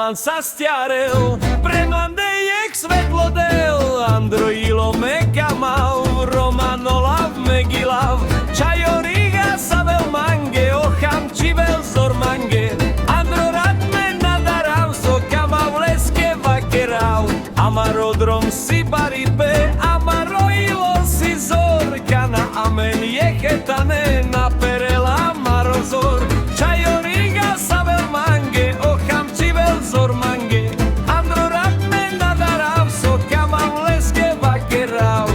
Odelman sa stiarel, premandejek svetlodel, Androilo mekamav, Romanolav megilav, Čajoriga savel mange, Ocham čivel zormange, Androrat me nadarav, Sokama vleske vakerav, Amarodrom si baripe, Amaroilo si zor, Kana amen jechetane, Naperela marozor, Čajoriga savel mange, Ocham čivel zormange, Androrat me nadarav, Sokama vleske vakerav.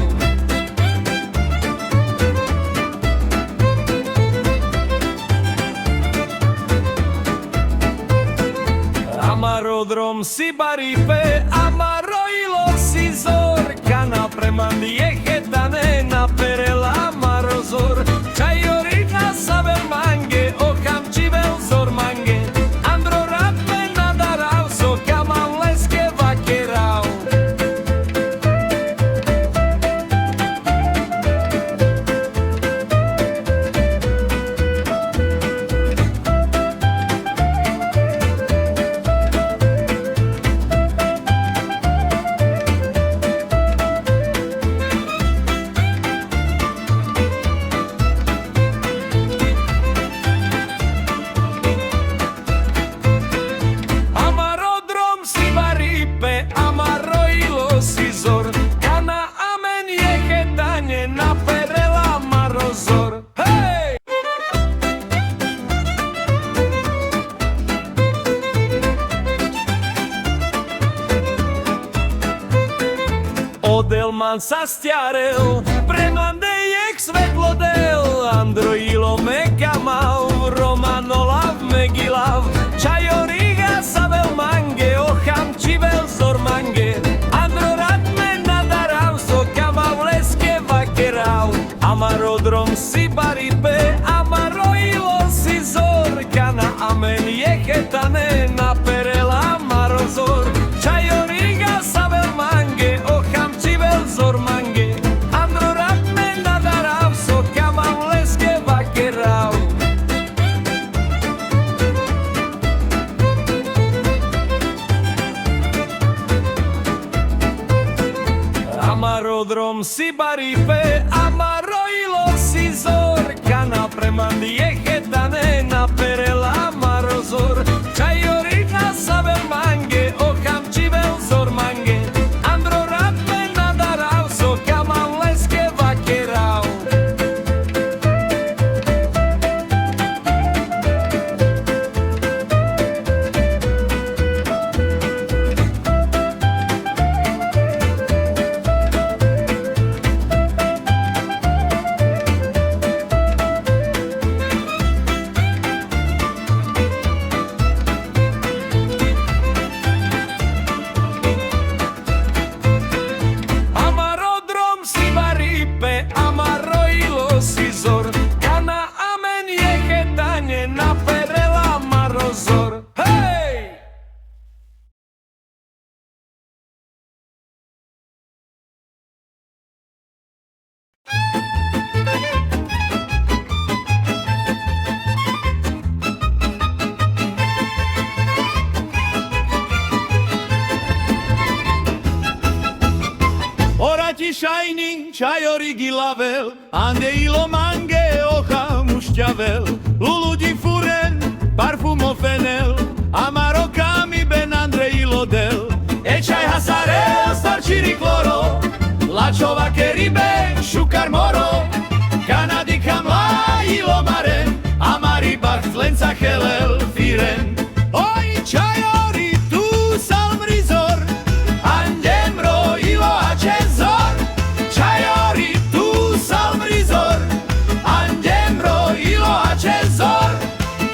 Amarodrom si baripe, Amaroilo si zor, Kana premand jechetane, Naperela marozor, Čajorina savel mange, Ocham čivel zormange, Androrat me nadarav, Sokama vleske vakerav. Amarodrom si baripe, Amaroilo si zor, Kana amen jechetane, Naperela marozor. Hej! Odelman sa stiarel, premandejek svetlodel, Androilo mekamav, Romanolav megilav, Čajoriga savel mange, Ocham čivel zormange, Androrat me nadarav, Sokama vleske vakerav, Amarodrom si baripe, Amaroilo si zor, Kana amen jechetane, Naperela marozor, Čajoriga savel mange, Ocham čivel zormange, Androrat me nadarav, Sokama vleske vakerav. Amarodrom si baripe, Amaroilo si zor, Kana premand jechetane, Naperela marozor, Čajorina savel mange, Ocham čivel zormange, Androrat me nadarav, Sokama vleske vakerav. Amarodrom si baripe, Amaroilo si zor, Kana amen jechetane, Naperela marozor. Hej! Orati šajni, Čajorigi lavel, Andeilo mange, Ocham ušťavel, Luludi furen, Parfumo fenel, Amarokami ben Andreilo del, Ečaj hasarel, Starčiri kloro, Lačova keribe, Šukar moro, Kanadika mlailo maren, Amaribach zlenca helel firen. Oj, Čajori, tu salm rizor, Andemro ilo a čezor, Čajori, tu salm rizor, Andemro ilo a čezor.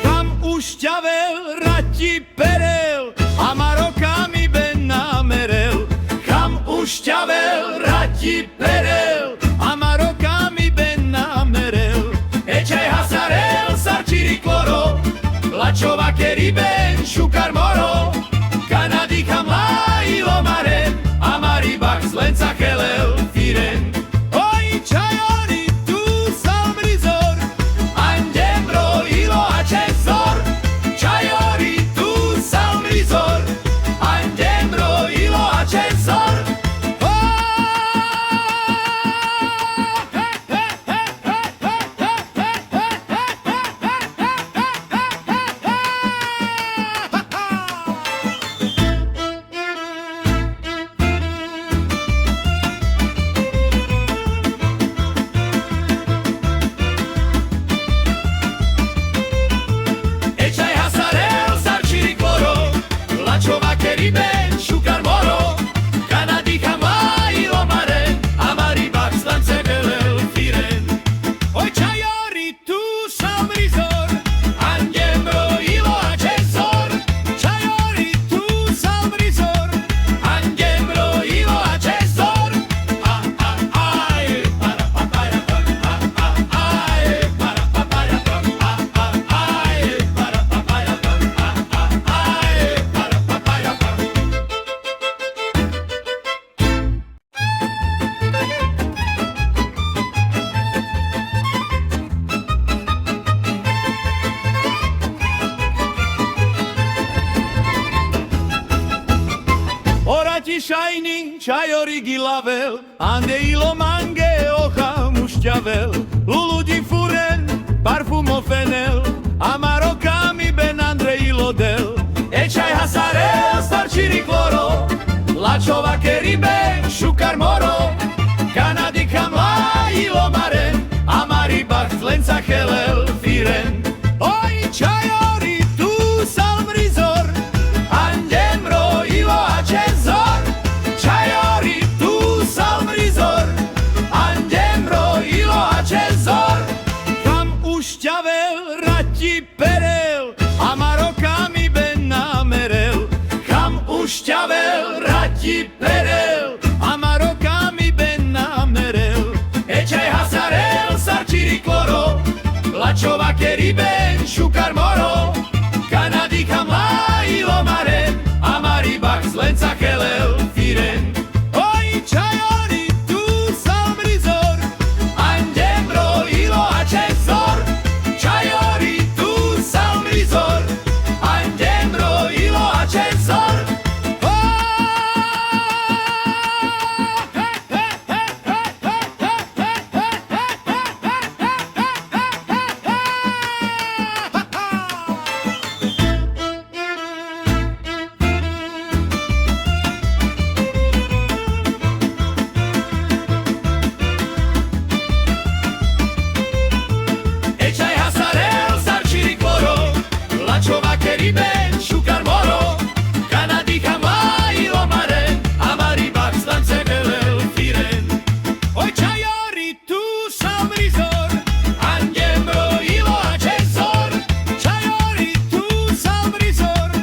Kam ušťavel, rati perel, Amarokami ben namerel, Kam ušťavel, rati perel, Amarokami ben namerel, Ečaj hasarel, Sarčiri kloro, Lačova keriben, Šukar moro, Kanadika mlailo maren, Amaribach zlenca helel firen. Oj, Čajori, tu salm rizor, Andemro ilo a čezor, Čajori, tu salm rizor, čajorigi lavel, andeilo mange ocha mušťavel, luludi furen, parfumo fenel, amaro kami ben andreilo del, ečaj hasarel, starčiri kloro, lačova keribe, šukar moro, Kanady kamla ilo maren, amaribach lenca helel firen. Oj, čajori tu salmrizor, andemro ilo a čezor, čajori tu salmrizor, andemro ilo a čezor. Kam ušťavel, rati perel, amarokami ben namerel, kam ušťavel, rati perel, amarokami ben namerel, ečaj hasarel, sarčiri kloro, lačova keriben, šukar moro, Kanady kamla ilo maren, amaribach z lenca helel firen. Oj, čajori tu salmrizor, andemro ilo a čezor, čajori tu salmrizor, andemro ilo a čezor. Ečaj hasarel, sarčiri kloro, lačova keriben, šukar moro, Kanady kamla ilo maren, amaribach z lence helel firen. Oj, čajori tu salmrizor, andemro ilo a čezor, čajori tu salmrizor,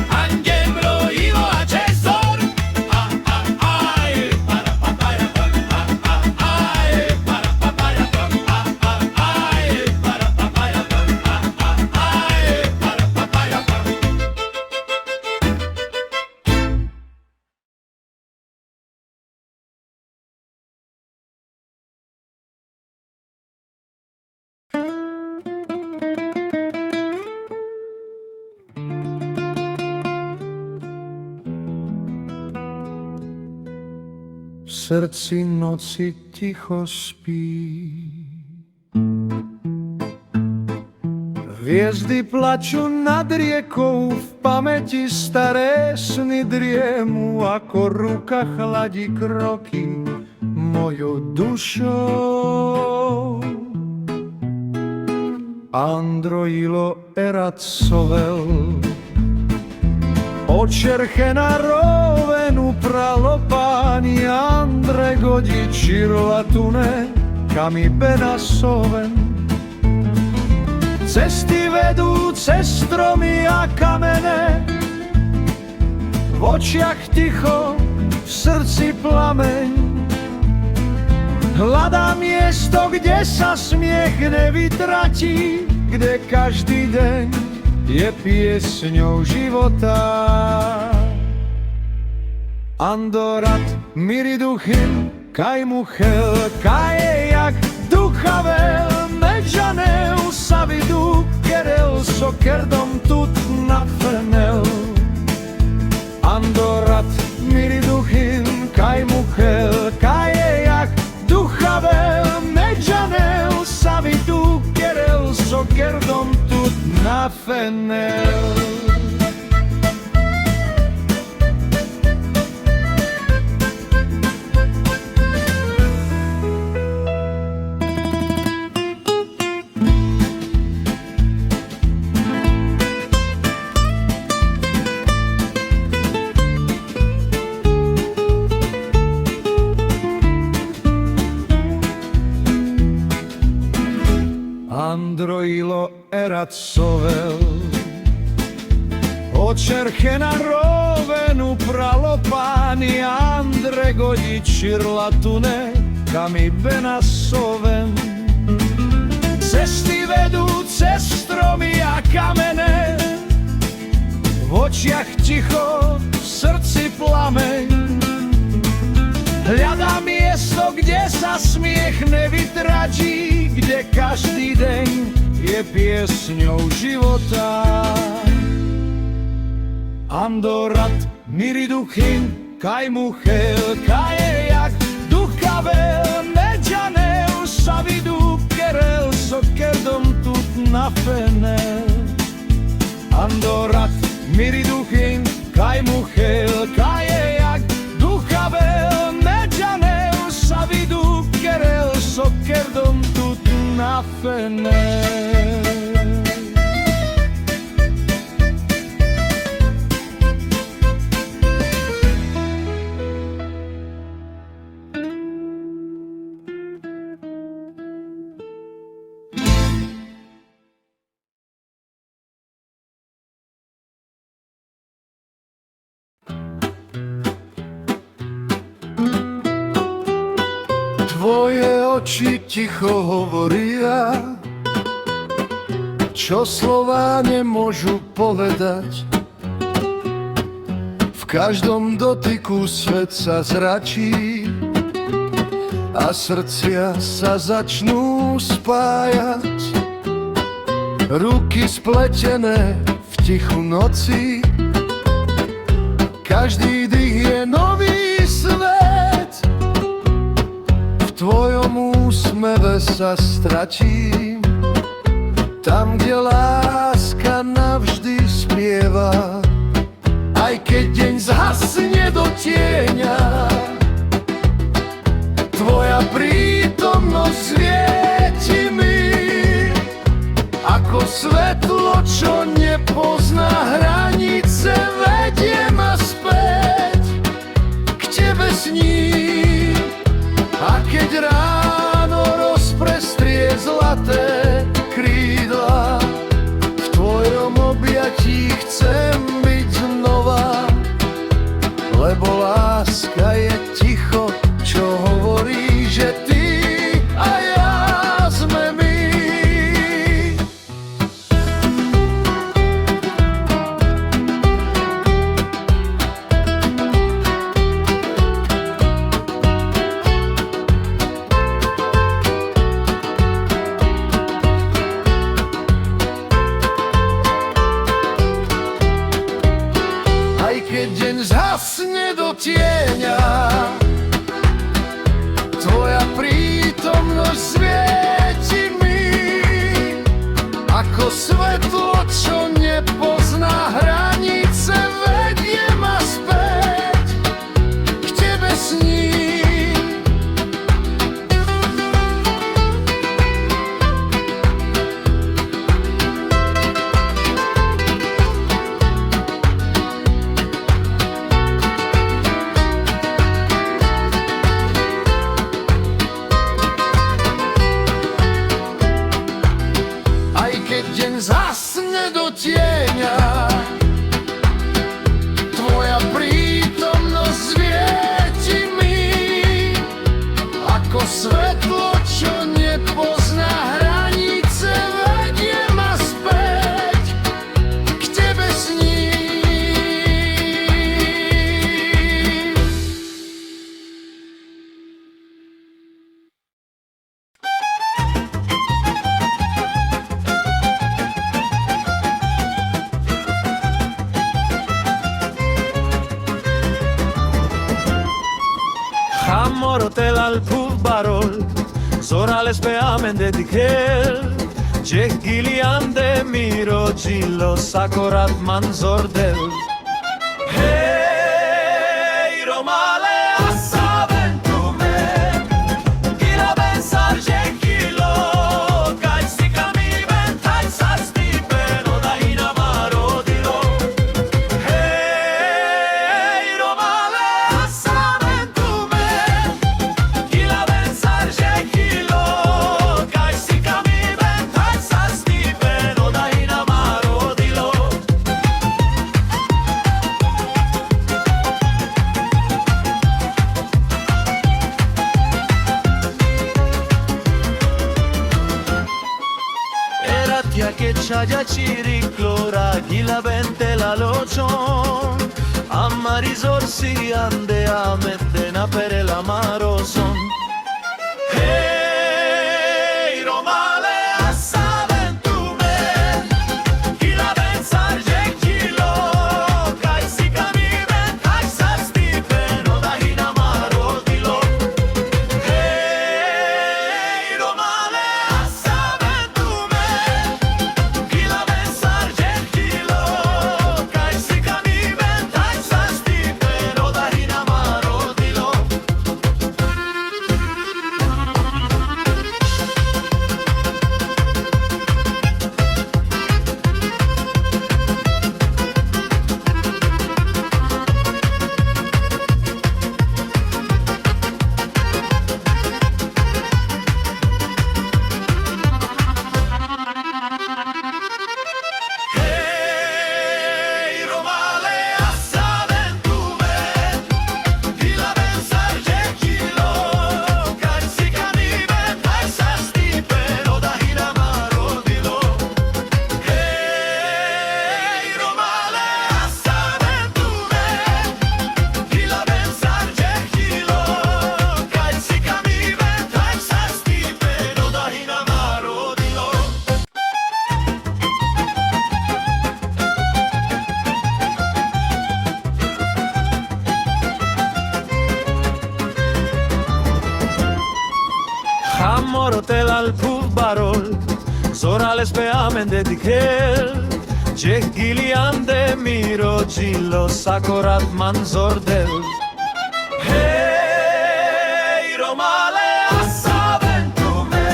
andemro ilo a čezor. Aj, para papaya, aj, para papaya, aj, para papaya, aj, para papaya. V srdci noci ticho spí. Hviezdy plačú nad riekou, v pamäti staré sny driemu, ako ruka chladí kroky mojou dušou. Androilo erat sovel, očerchená rovenu pralo páni Andre godiči latune, kami benasoven. Cesty vedú cez stromy a kamene, v očiach ticho, v srdci plameň. Hľadám miesto, kde sa smiech nevytratí, kde každý deň je piesňou života. Andorat, miriduchin, kaj muchel, kaj je jak duchavel, medžanel, savidu, kerel, sokerdom tut na fenel. Andorat, miriduchin, kaj muchel, kaj je jak duchavel, medžanel, savidu, kerel, sokerdom tut na fenel. Androilo erat sovel, očerchená rovenu pralo páni Andre godiči latune, kami benasoven. Cesty vedú cez stromy a kamene, v očiach ticho, v srdci plameň. Hľadám miesto, kde sa smiech nevytratí, kde každý deň je piesňou života. Andorat, miriduchin, kaj muchelka je jak duchavel, medžanev sa vidú kerel, sokerdom tut na fenel. Andorat miri duchin, kaj muchelka je jak duchavel, medžanev sa vidú kerel, sokerdom tut na fenel. Tvoje oči ticho hovoria, čo slová nemôžu povedať. V každom dotyku svet sa zračí a srdcia sa začnú spájať. Ruky spletené v tichu noci, každý dých je nový svet. V tvojom úsmeve sa stratím, tam, kde láska navždy spieva. Aj keď deň zhasne do tieňa, tvoja prítomnosť svieti mi ako svetlo, čo nepozná hranice, vedie ma späť k tebe sním. A keď ráno rozprestrie zlaté krídla, v tvojom objatí chcem byť znova, lebo láska je ticho, čo hovorí, že ty a ja sme my. Aj keď deň zhasne do tieňa, tvoja prítomnosť svieti mi ako svetlo, čo nepozná hranice, vedie ma späť k tebe sním. Aj keď deň zhasne do tieňa, tvoja prítomnosť svieti mi ako svetlo, čo nepozná hranice, vedie ma späť k tebe sním. Hamorotel al barol, zorales peamen de dikel, Jeh gilian de miro gilo sakorat manzordel. Hey, romale asaventume, gila bensar Jeh gilo, kaj si kami ventaj sa stipeno da inamaro dilo. Hey, romale asaventume, gila bensar Jeh gilo, kaj si kami ventaj sa stipeno da inamaro dilo. Erat che c'ha ciriclora, chi la vente la locion, amma risorsi ande a mettena per l'amaro son. Hey, romale assaventume, chi la pensar je kilo, kai si kami ventaj sa stipen, Amorotel al puv barol Zorales pe amen de dikel Je gilian de miro Gilo sakorat manzordel Hey romale asaventume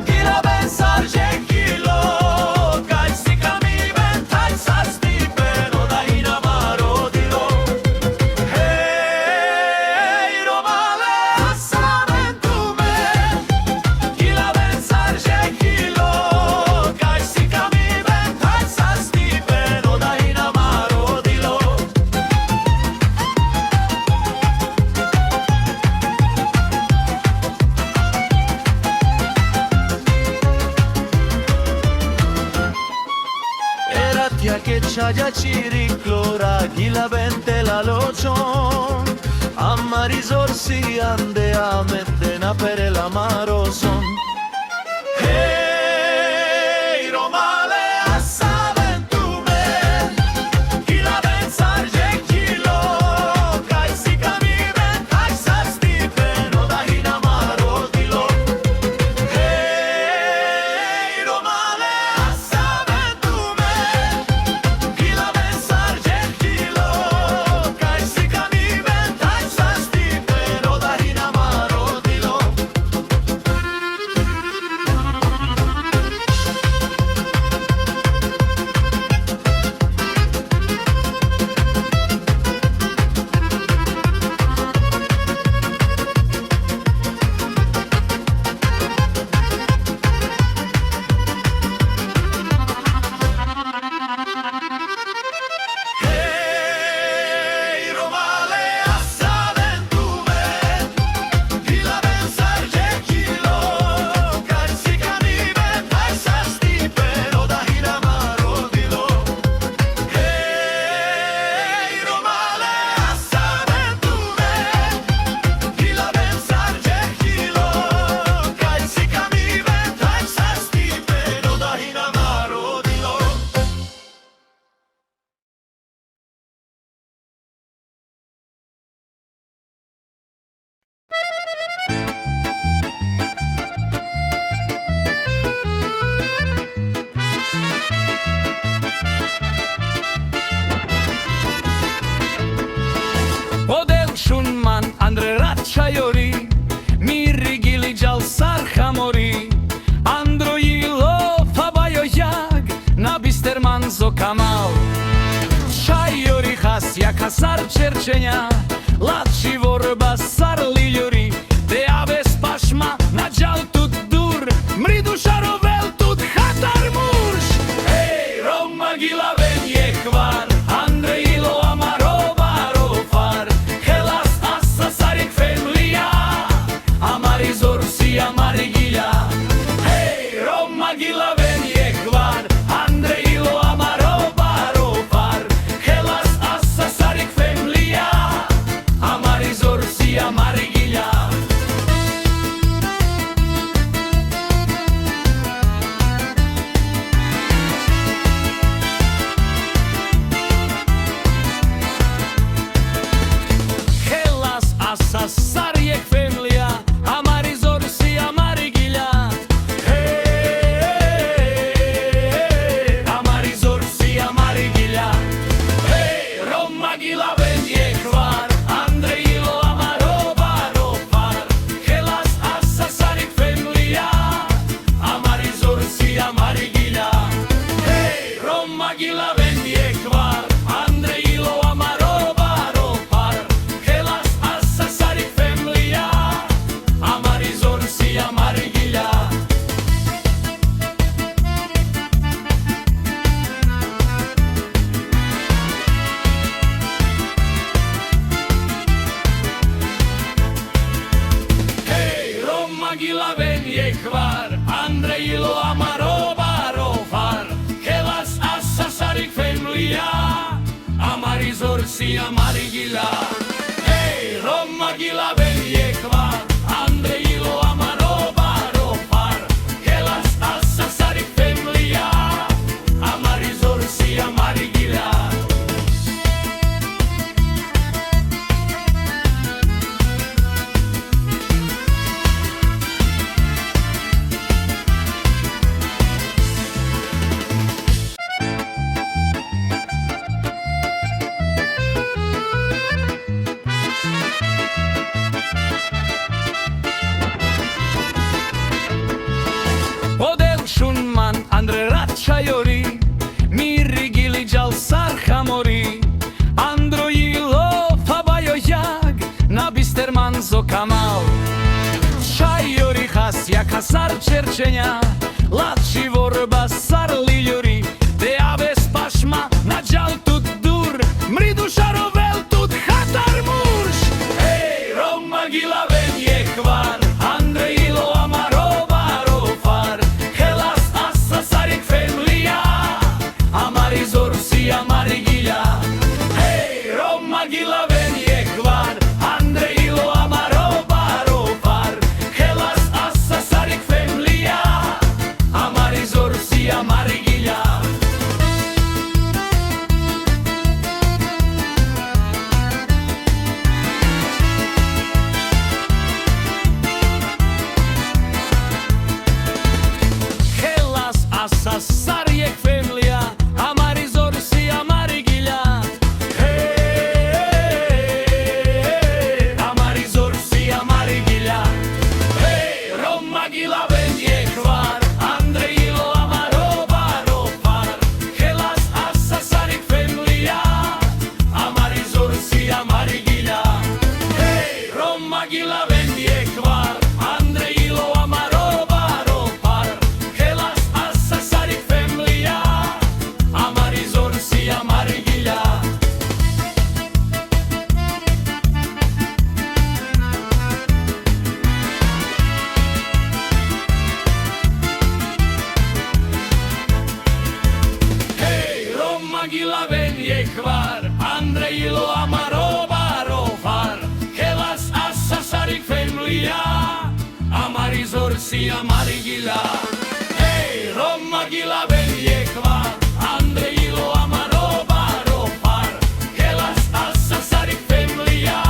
Gila ben sarje gilo Kaj si kami ben taj sastipe No da hina maro dilo Hey romale asaventume Gila ben sarje gilo Kaj si kami ben taj sastipe No da hina maro dilo Era tia che c'aia ciriclora Gila bente la locion Amma risorsi ande a mettena per l'amaro son Hey romale assaventume Gila ben sarge gilo Kai si kami ben kai sastipe No da hina maro dilo Hey romale assaventume Gila ben sarge gilo Kai si kami ben kai sastipe No da hina maro dilo Hey romale assaventume Gila ben sarge gilo Kai si kami ben kai sastipe No da hina maro dilo Hey romale assaventume Gila ben sarge gilo Kai si kami ben kai sastipe No da hina maro dilo Podel shunman andre ratchayori Miri gili jal sarhamori Andro yilo fabayo yag Na bisterman zo kamal Chayori has jak hasar czerczenia Latchi vorba sar liljori De aves pashma na jal tut dur Mridu sharovel tut hatar mursh Hey Roma gila ven yekvar Andre ilo amaro barofar Helas assa sarik femlia Amari zorsi amari gila Hey Roma gila ven yekvar Andre ilo amaro barofar Helas assa sarik femlia Amari zorsi amari gila Helas assa sarjek femlia Amari zorsi amari gila Hey Amari zorsi amari gila Hey Roma gila ven yekvar Andre ilo amaro barofar Helas assa sarik femlia Amari zorsi amari gila Hey Roma gila ven yekvar Andre ilo amaro barofar Helas assa sarik femlia Amari zorsi amari gila Hey Roma gila ven yekvar Andre ilo amaro barofar Helas assa sarik femlia Amari zorsi amari gila Hey Roma gila ven yekvar Andre ilo amaro barofar Helas assa sarik femlia Amari zorsi amari gila čajori, miri giliđal sarhamori, androjilo fabajo jag, na bisterman zo kamal. Čajori has jaka sar čerčenja, lači vorba sar liljori, te aves pašma na džal tut dur, mridu šarovel tut hatar murš. Hej, Roma gilaven je hvar, Andrejilo amarova rofar, helas asa sarik femlija, amarizor si amarigilja. Hej, Roma gilaven je hvar, Andrejilo amarova rofar, helas asa sarik femlija, amarizor si amarigilja. Helas asa sarjek femlija, amarizor si amarigilja. Hej, amarizor si amarigilja. Hej, Roma gilaven je hvar, Andrejilo amarova rofar, helas asa sarik femlija, amarizor si amarigilja. Hej, Roma gilaven je hvar, Andrejilo amarova rofar, helas asa sarik femlija, amarizor si amarigilja. Hej, Roma gilaven je hvar, Andrejilo amarova rofar, helas asa sarik femlija, amarizor si amarigilja. Hej, Roma gilaven je hvar, Andrejilo amarova rofar, helas asa sarik femlija,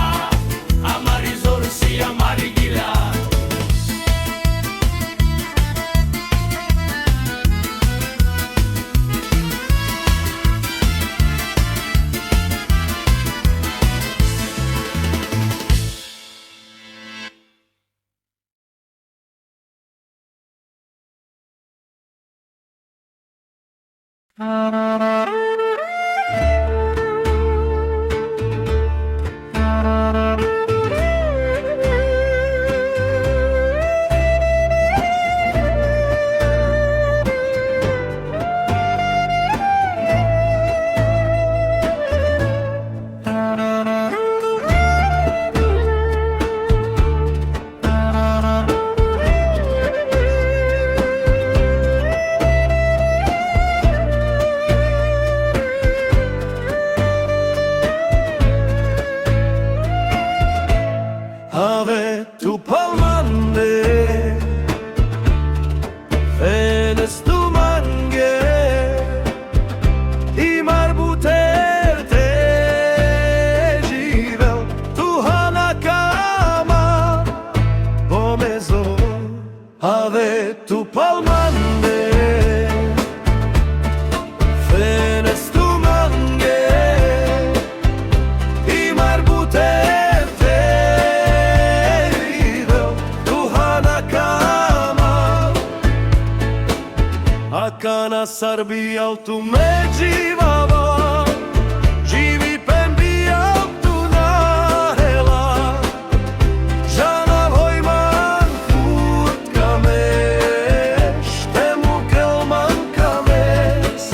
amarizor si amarigilja. Ave tu palmande, fenes tu mange, i marbuter te živel, tu hanakama, pomezo. Ave tu palmande, fenes tu mange, i marbuter te živel, tu hanakama. Akana sarbi altu međivava, živi pembi altu nahela, žana vojman furt kameš, temu kelman kames.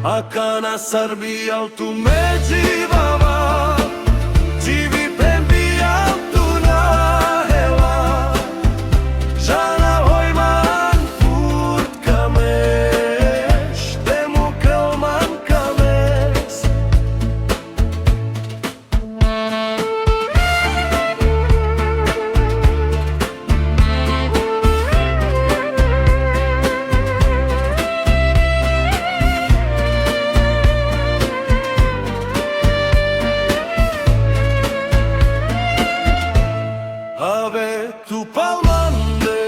Akana sarbi altu međivava, živi pembi altu nahela, žana vojman furt kameš, temu kelman kames. Ave tu palmande,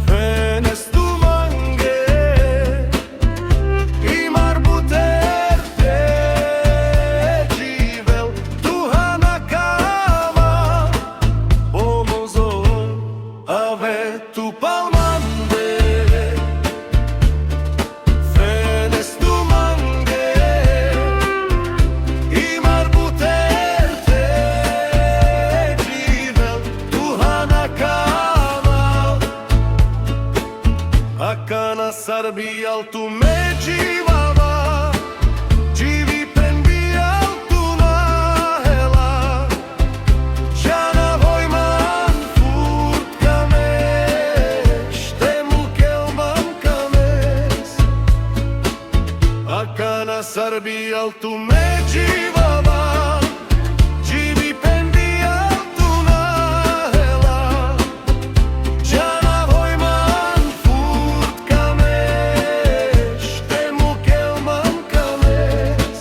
fenes tu mange, i marbuter te živel, tu hanakama, pomozo. Ave tu palmande, sarbi altu međivava, živi penbi altuna hela, žana vojman furtka meš, temu kelban kames, akana sarbi altu međivava, živi penbi altuna hela, žana vojman furtka meš, temu kelban kames.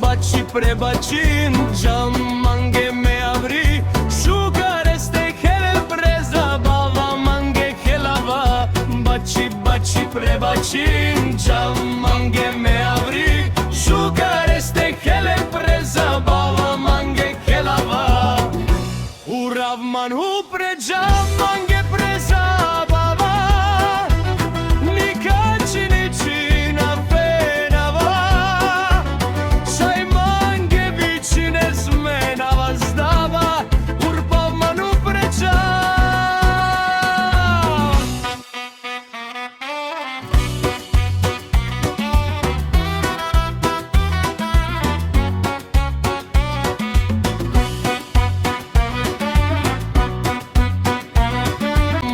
Baci prebacin, mangue me abri, sugar este hele preza, bava mange helava. Baci prebacin, mangue me abri, sugar este hele preza, bava mange helava. Urav man hu preja mange preza, bava, nikači niči na penava. Sai mange vicine zmenava zdava, urpav manu pređa.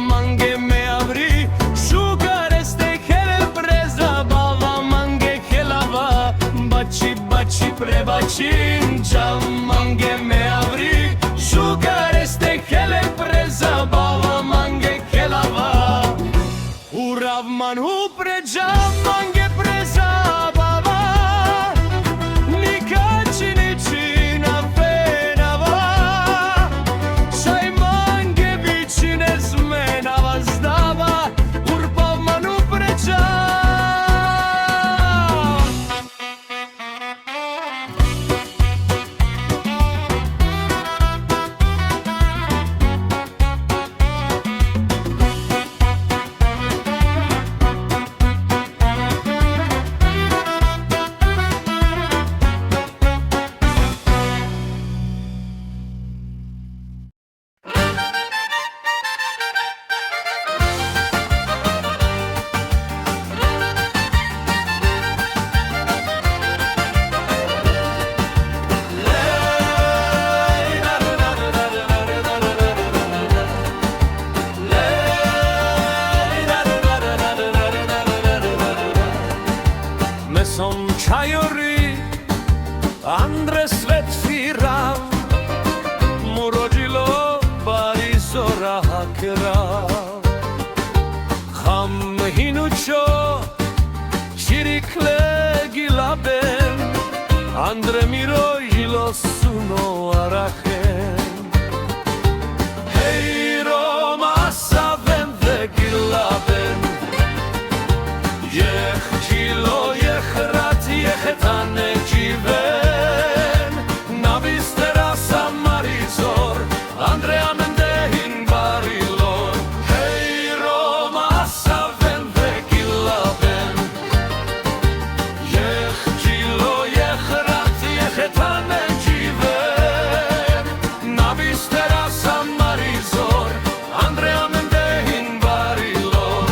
Mange me abri, sugar este hele preza, bava mange helava. Baci prebacin, mange me abri, sugar este hele preza, bava mange helava. Urav man hu pređa mange preza, bava, nikači niči na penava. Sai mange vicine zmenava zdava, urpav manu pređa. Mesom čajori, Andre svet firav, mu rodilo bari zora krav. Ham hinučo, čirikle gilaben, Andre mi rodilo suno arahen. Hej Roma sa vende gilaben, jechilo jechrat jechetane dživen, na bistera sa Marizor, Andrea Mendehin barilor. Hej Roma sa vende gilaben, jechilo jechrat jechetane dživen, na bistera sa Marizor, Andrea Mendehin barilor.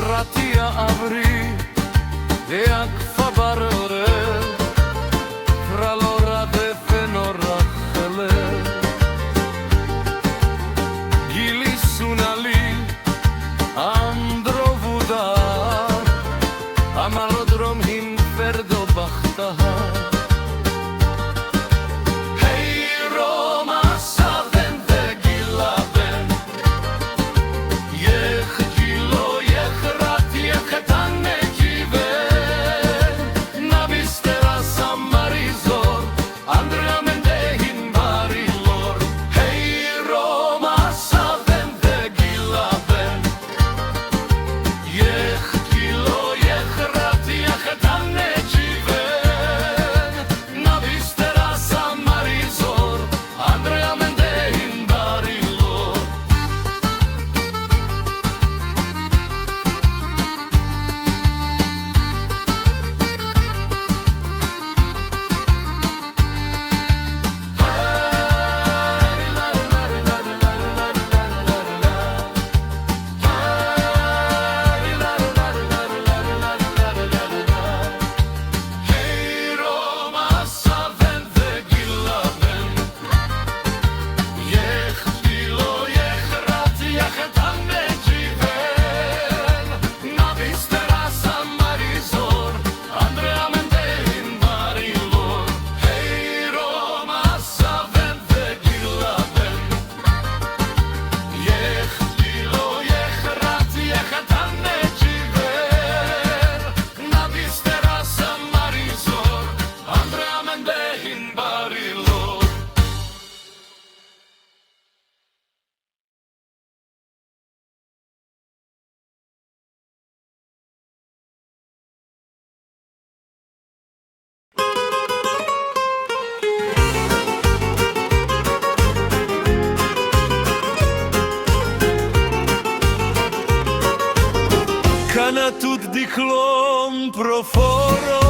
Ratia abri, jak fabarore, fralora de fenora clon proforo,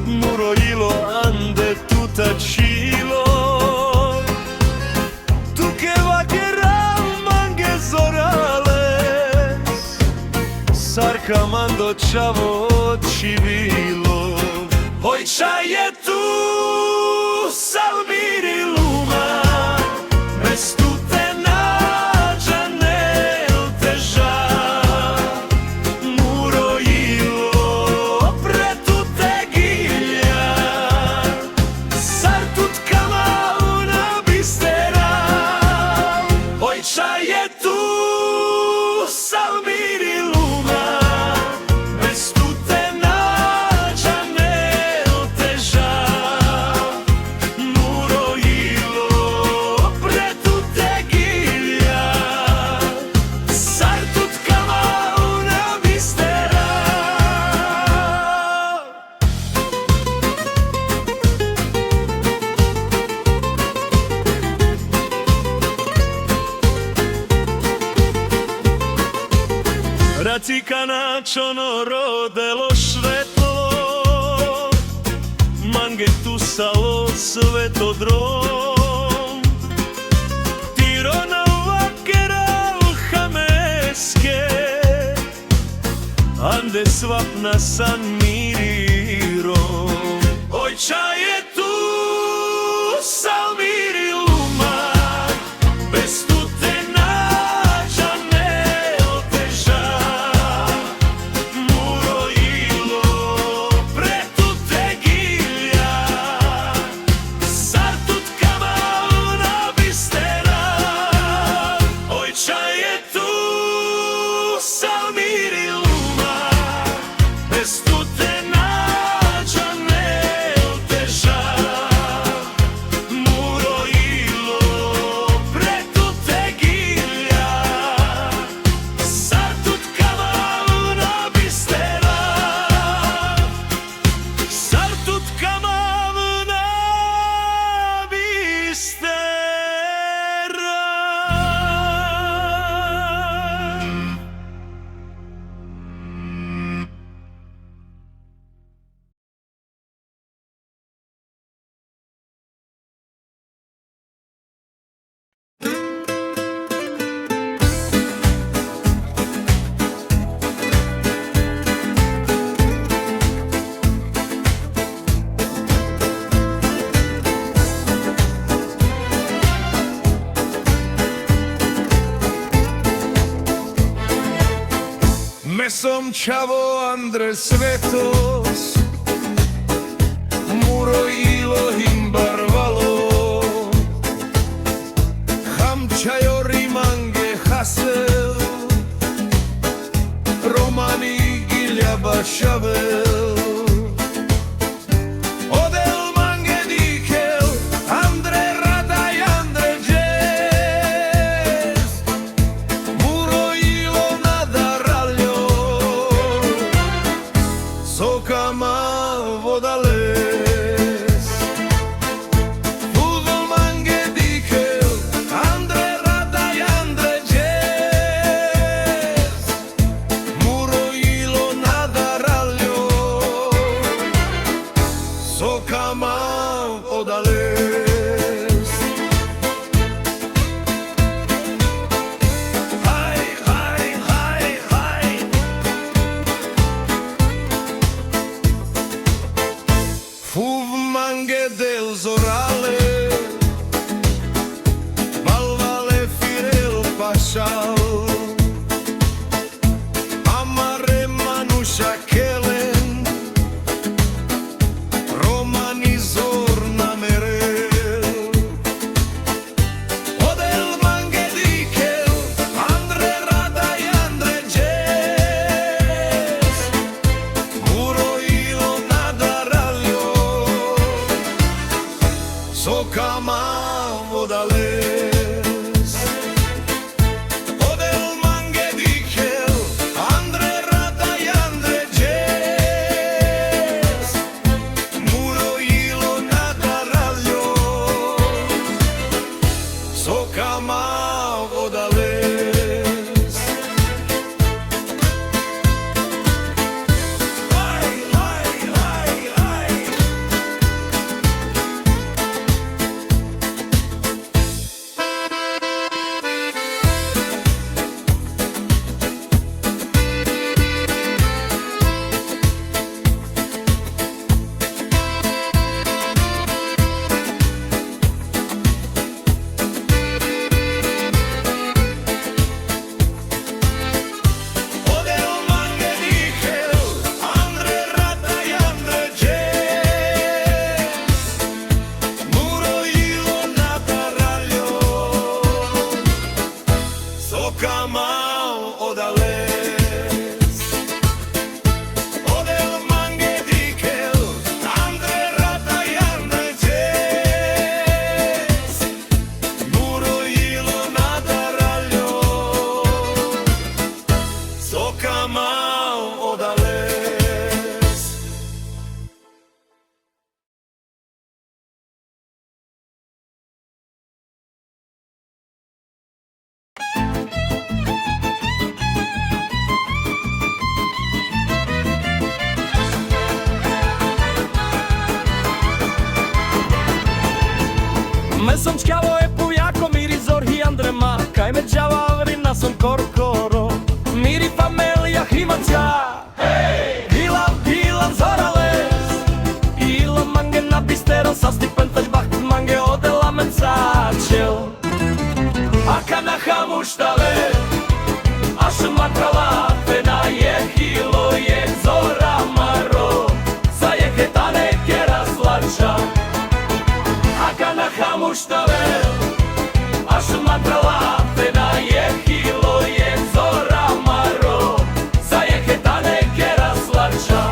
muro ilo ande tutacilo, tu che vacheram mange zorales, sarcamando ciavo civilo. Oj je tu salmiri luma, bez tute nađa ne teža, muro ilo pre tute gilja, sar tut kama una bistera. Oj je tu salmiri luma, bez tute nađa ne teža, muro ilo pre tute gilja, sar tut kama una bistera. Racikana čonoro delo švetlo, mange tu salo svetodrom, tirona vakera hameske, ande svapna san mirirom. Oj je tu salmiri luma, bez tute nađa ne oteža, muro ilo pre tute gilja, sar tut kama una bistera. Oj je tu salmiri luma, bez tute nađa ne oteža, muro ilo pre tute gilja, sar tut kama una bistera, sar tut kama una bistera. Mesom čavo Andre Svetos, muro ilo himbarvalo, hamčajo rimange hasel, romani gilja bašavel. Odel mange dikel, Andre Rada i Andre Jazz, muro ilo nadaraljo, sokama vodales. Fudol mange dikel, Andre Rada i Andre Jazz, muro ilo nadaraljo, Me som čkalo e pujako, miri zorhi andrema, kaj me džavavri na som korkoro, miri familija himanča. Hilam zorales, hilam mange na bistero, sa stipentač baht mange odela men sačel. Aka na hamuštale, aš matrala, pena je hilo je zora maro, sa je hetane kera slača. Aka na hamuštale, aš matrala, pena je hilo je zora maro, sa je hetane kera slača.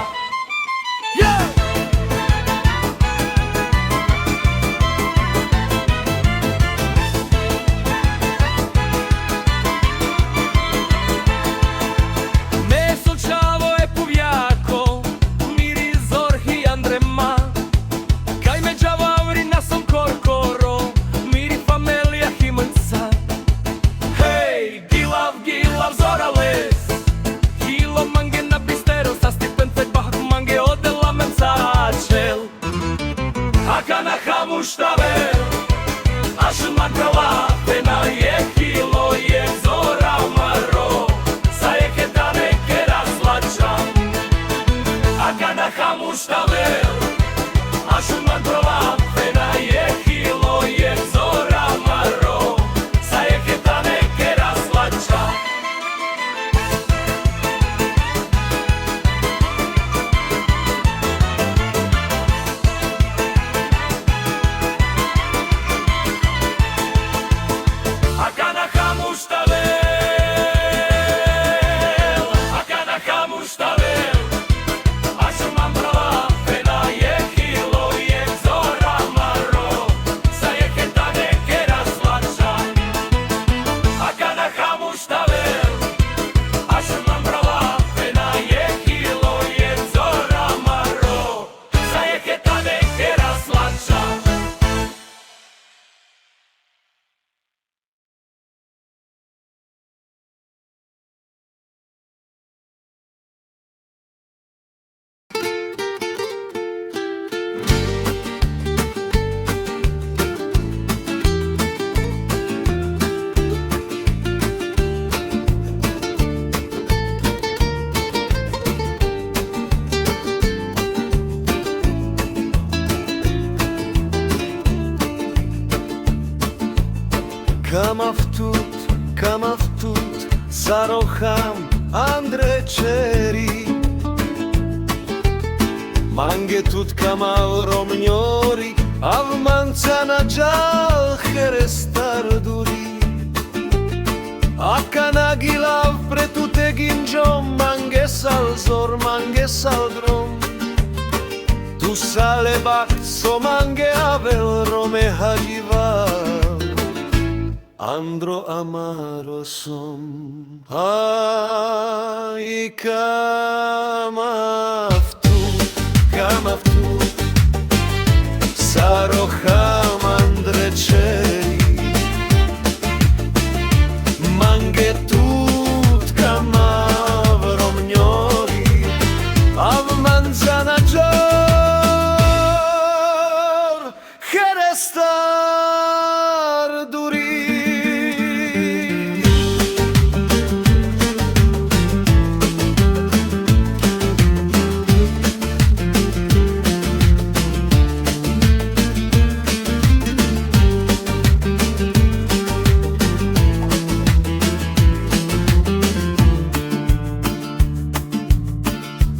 Aka na hamuštave, aš matrala, pena je hilo je zora maro, sa je hetane kera slača. Aka na hamuštave, aš matrala, pena je hilo je zora maro, sa je hetane kera slača. Kama vtut, saroham Andre Čeri. Mange tut kama romnjori, av manca na džal herestar duri. Aka na gilav pretute ginjom, mange sal zor, mange sal drom. Tu sale bak, so mange avel rome hajival. Andro amaro som, ai kama vtut, saroham Andre Čeri. Mange tut kama vromnjori, av manza na džor herestar duri.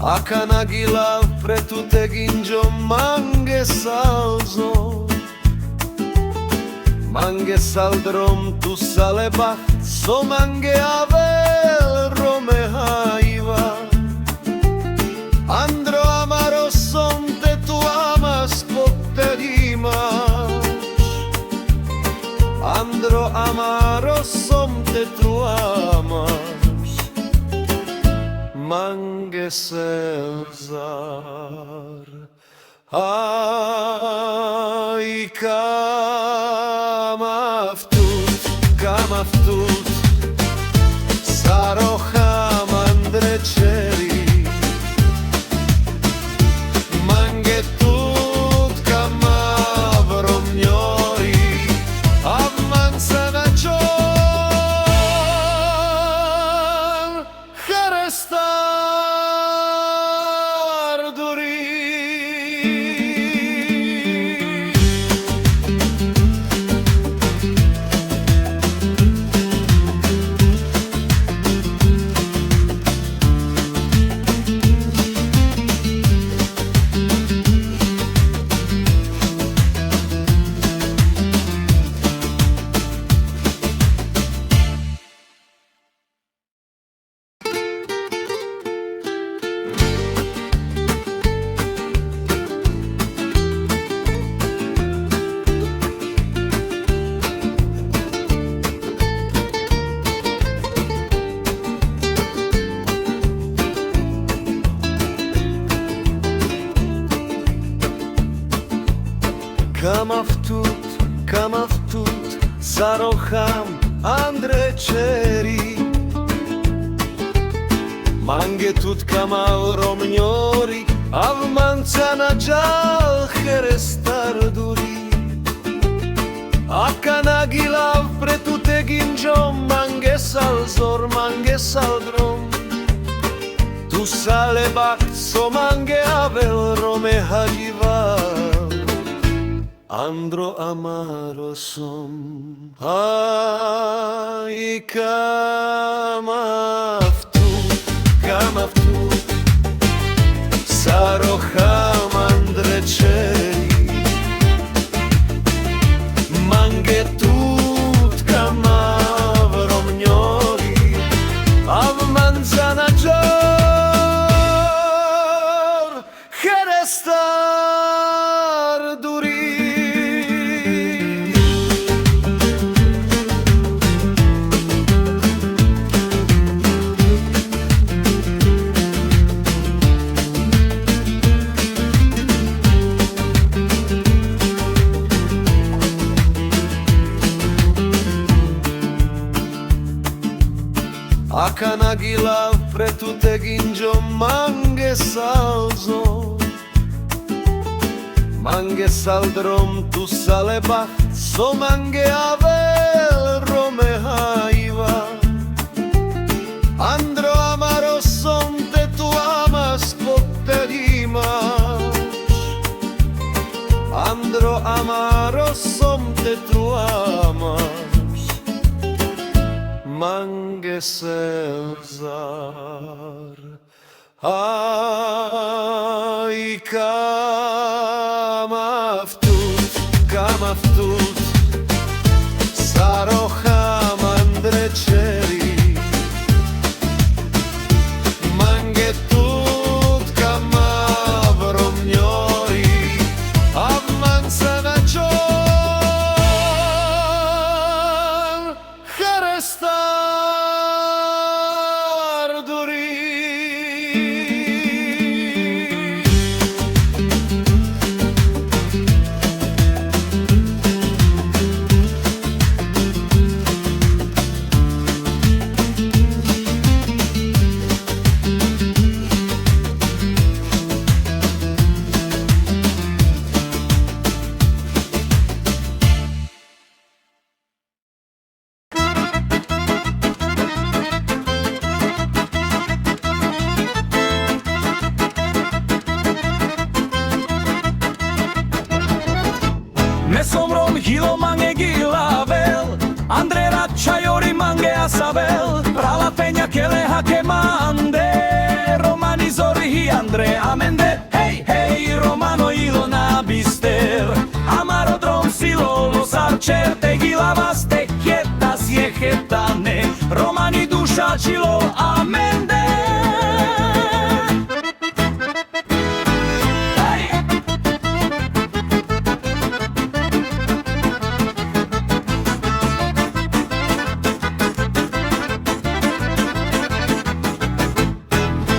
Aka na gilav pretute ginjom, mange sal zor, mange sal drom. Tu sale baht, so mange avel rome haiva. Andro amaro som, te tu amas, kog te imaš. Andro amaro som, te tu amas. Mange selzar, ai kama vtut, saroham Andre Čeri. Mange tut kama vromnjori, Kam avtut, saroham andreceri Mangetut kamauro mňori A v manzana gial cherestar duri A kanagilav pre tute ginjom Mange salzor, mange saldrom Tu salebak so mange avel rome hadival Andro amaro som Ai kam avtut Saroham andreceri Mangetut kamavro mňori A v manzana gior cherestar duri A kanagilav pre tute ginjom mange salzo Mange saldrom tu salebach so mange avel rome haiva Andro amaro som te tu amas potterimas Andro amaro som te tu amas Mange selzar Ai kam avtut Saroham andreceri Mangetut kamavro mňori A v manzana gior cherestar duri Mesomrom hilo mange gilavel Andre racciaiori mange asavel Prala peña que leja que mande Romani zorhi Andre amende Hey, hey, Romano ilo nabister Amaro drom silo los archer Te gilavas te quietas jehetane Romani duša čilo amende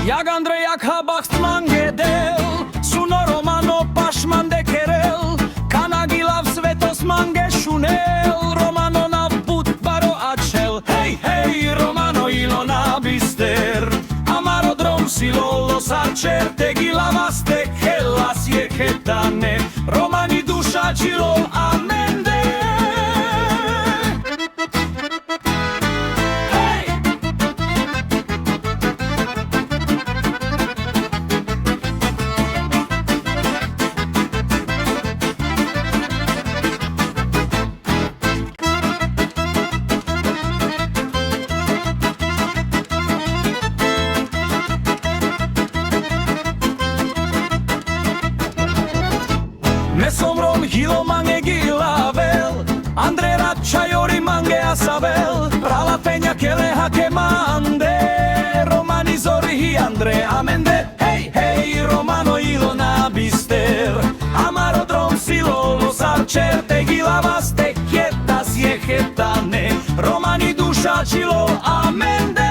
Jak Andrej, jak habach mange del Suno Romano pašman de kerel Kanagilav svetos mange šunel Romano na put baro ačel Hej, hej, Romano ilo nabister Amaro drom silo los archer Te gilavas te helas je hetane Romani duša čilo amende Mesomrom hilo mange gilavel Andre racciaiori mange asavel Prala peña que leja que mande Romani zorhi Andre amende Hey, hey, Romano ilo nabister Amaro drom silo los archer Te gilavas te quietas jehetane Romani duša čilo amende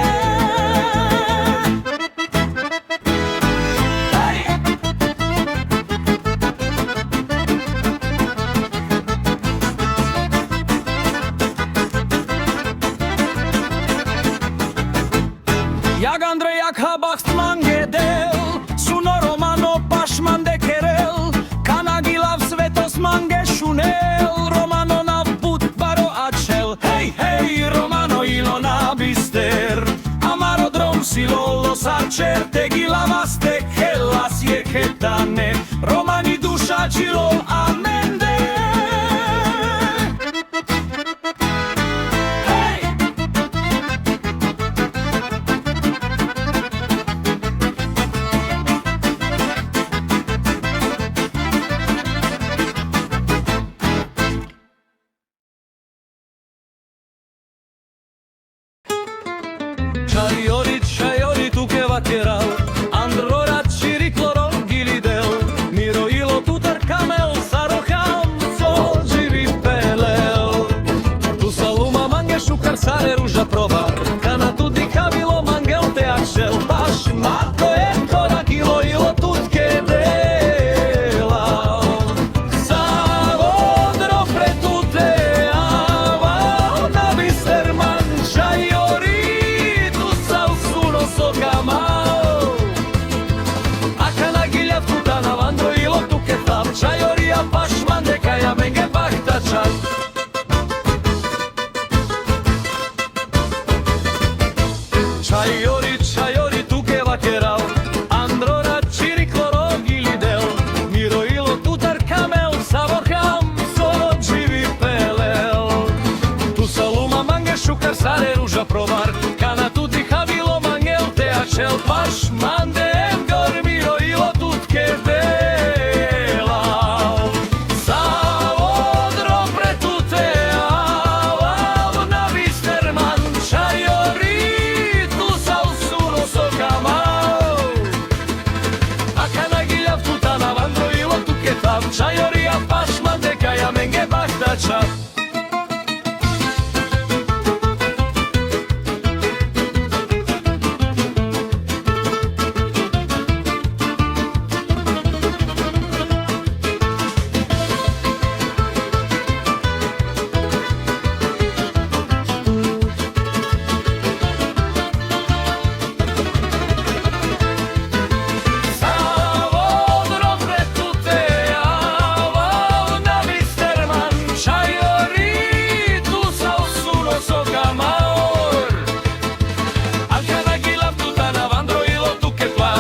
certe gilavaste che la siechetane romani duša cilo amende. Hej! Čajori tu che vacheral, androra ciri cloron gilidel, miro ilo tutar camel sarocham, co živi pelel. Tu saluma mange šukar sare ruža probar, kana tu di kabilo mangel te akšel, baš matko je kora kilo ilo tutke dela. Savodro pretute aval na bisterman čajori, čajoria pašman deka ja menge bahtačan. Čajori tuke vakeral, androra čiri kloro gilidel, miro ilo tutar kamel savoham, so živi pelel. Tu saluma mange šukar sare ruža provar, kana tu ti havilo mangel te ačel pašman dem gor miro ilo tutke dela. Čajoria pašman deka ja menge bahtačan.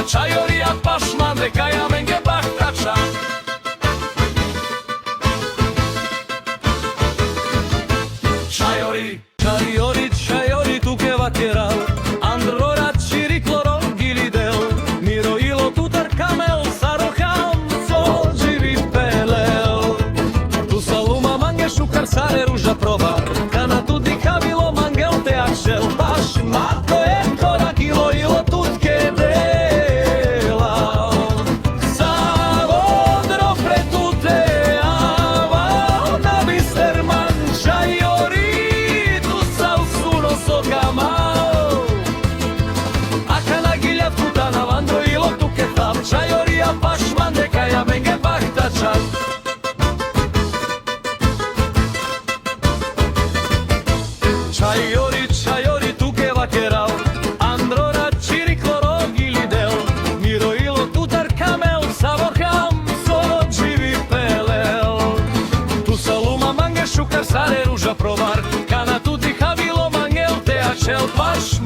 Čajoria pašman deka ja menge bahtačan. Čajori tuke vakeral, androra čiri kloron gilidel, miro ilo tutar kamel saroham, co živi pelel. Tu saluma mange šukar sare ruža probar, kana tu di kabilo mangel te akšel, baš matko je kora kilo ilo tutke dela. Savodro pretute aval na bisterman čajori, tu sa usuno sogamao. A kana gilja tuta na vandro ilo tuke tam, čajoria pašman deka ja menge bahtačan. Čajori tuke vakeral, androra čiri kloro gilidel, miro ilo tutar kamel savoham, so živi pelel. Tu saluma mange šukar sare ruža provar, kana tu ti havilo mangel te ačel paš